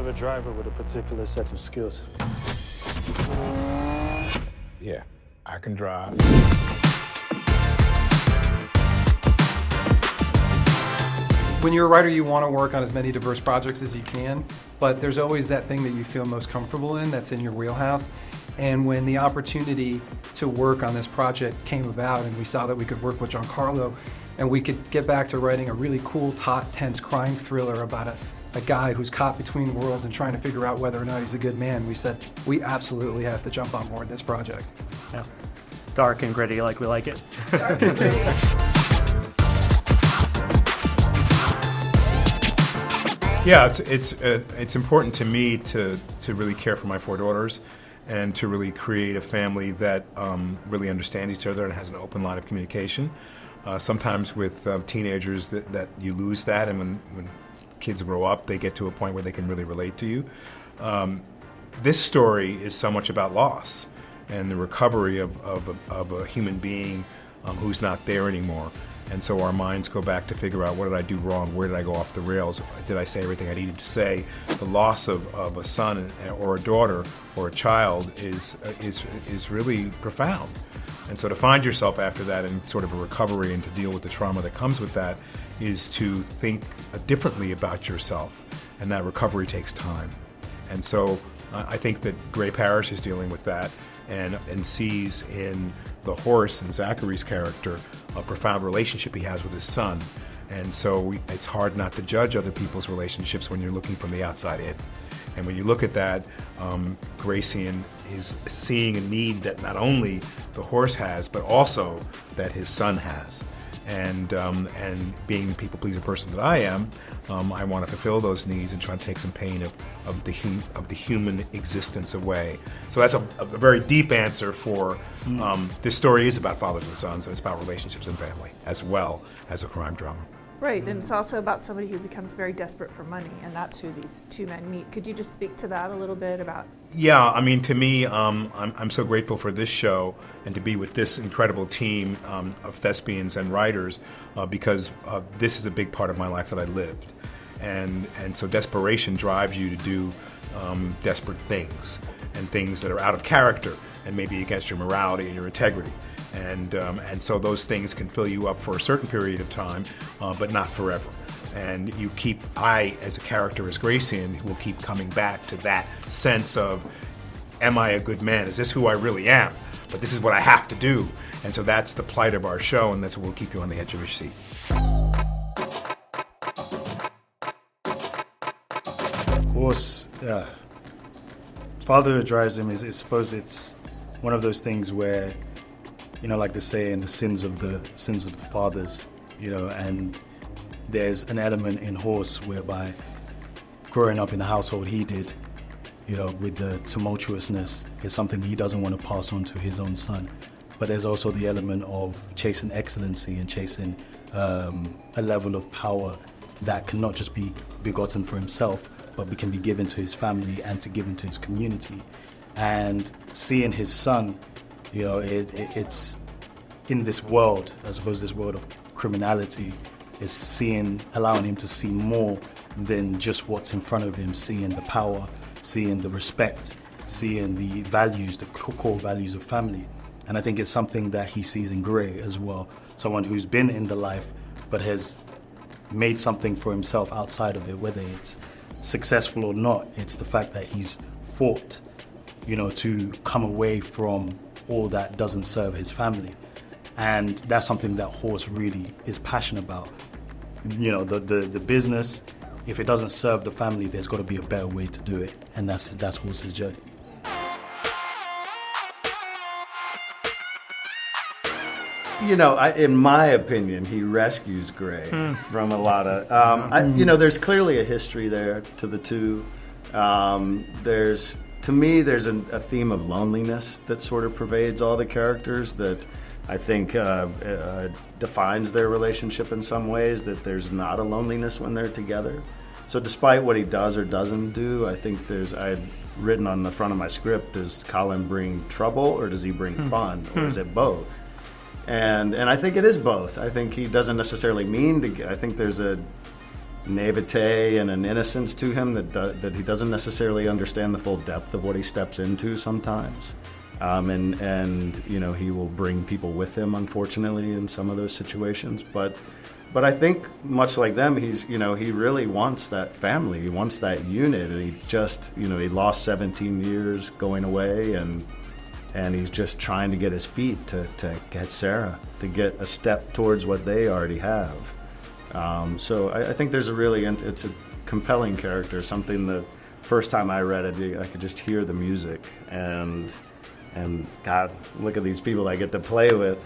a driver with a particular set of skills. Yeah, I can drive. When you're a writer, you want to work on as many diverse projects as you can, but there's always that thing that you feel most comfortable in that's in your wheelhouse. And when the opportunity to work on this project came about and we saw that we could work with Giancarlo and we could get back to writing a really cool, taut, tense crime thriller about a guy who's caught between worlds and trying to figure out whether or not he's a good man, we said, we absolutely have to jump on board this project. Yeah. Dark and gritty like we like it. Dark and gritty. Yeah, it's important to me to really care for my 4 daughters and to really create a family that really understands each other and has an open line of communication. Sometimes with teenagers that you lose that, and when kids grow up, they get to a point where they can really relate to you. This story is so much about loss and the recovery of a human being who's not there anymore. And so our minds go back to figure out, what did I do wrong? Where did I go off the rails? Did I say everything I needed to say? The loss of a son or a daughter or a child is really profound. And so to find yourself after that in sort of a recovery and to deal with the trauma that comes with that is to think differently about yourself. And that recovery takes time. And so I think that Gray Parish is dealing with that and sees in the horse and Zachary's character a profound relationship he has with his son. And so it's hard not to judge other people's relationships when you're looking from the outside in. And when you look at that, Gracian is seeing a need that not only the horse has, but also that his son has. And being the people-pleaser person that I am, I want to fulfill those needs and try to take some pain of the human existence away. So that's a very deep answer for this story is about fathers and sons, and it's about relationships and family as well as a crime drama. Right, and it's also about somebody who becomes very desperate for money, and that's who these 2 men meet. Could you just speak to that a little bit about? Yeah, I mean, to me, I'm so grateful for this show and to be with this incredible team of thespians and writers because this is a big part of my life that I lived. And so desperation drives you to do desperate things and things that are out of character and maybe against your morality and your integrity. And so those things can fill you up for a certain period of time, but not forever. And I, as a character, as Gracian, will keep coming back to that sense of, am I a good man? Is this who I really am? But this is what I have to do. And so that's the plight of our show, and that's what will keep you on the edge of your seat. Of course, father drives him. I suppose it's one of those things where, like they say, in the sins of the fathers, and there's an element in Horse whereby growing up in the household he did, with the tumultuousness is something he doesn't want to pass on to his own son. But there's also the element of chasing excellency and chasing a level of power that cannot just be begotten for himself, but can be given to his family and to given to his community. And seeing his son, it's in this world, I suppose this world of criminality, is allowing him to see more than just what's in front of him, seeing the power, seeing the respect, seeing the values, the core values of family. And I think it's something that he sees in Gray as well, someone who's been in the life but has made something for himself outside of it, whether it's successful or not. It's the fact that he's fought, to come away from all that doesn't serve his family. And that's something that Horse really is passionate about. The business, if it doesn't serve the family, there's got to be a better way to do it. And that's Horse's journey. In my opinion, he rescues Gray from a lot of. There's clearly a history there to the two. To me, there's a theme of loneliness that sort of pervades all the characters that I think defines their relationship in some ways, that there's not a loneliness when they're together. So despite what he does or doesn't do, I think I had written on the front of my script, does Colin bring trouble or does he bring fun? Or is it both? And I think it is both. I think he doesn't necessarily mean to. I think there's naivete and an innocence to him that he doesn't necessarily understand the full depth of what he steps into sometimes. And you know, he will bring people with him, unfortunately, in some of those situations. But I think, much like them, he really wants that family. He wants that unit, and he lost 17 years going away, and he's just trying to get his feet to get Sarah, to get a step towards what they already have. So I think there's it's a compelling character, something that first time I read it, I could just hear the music, and God, look at these people I get to play with.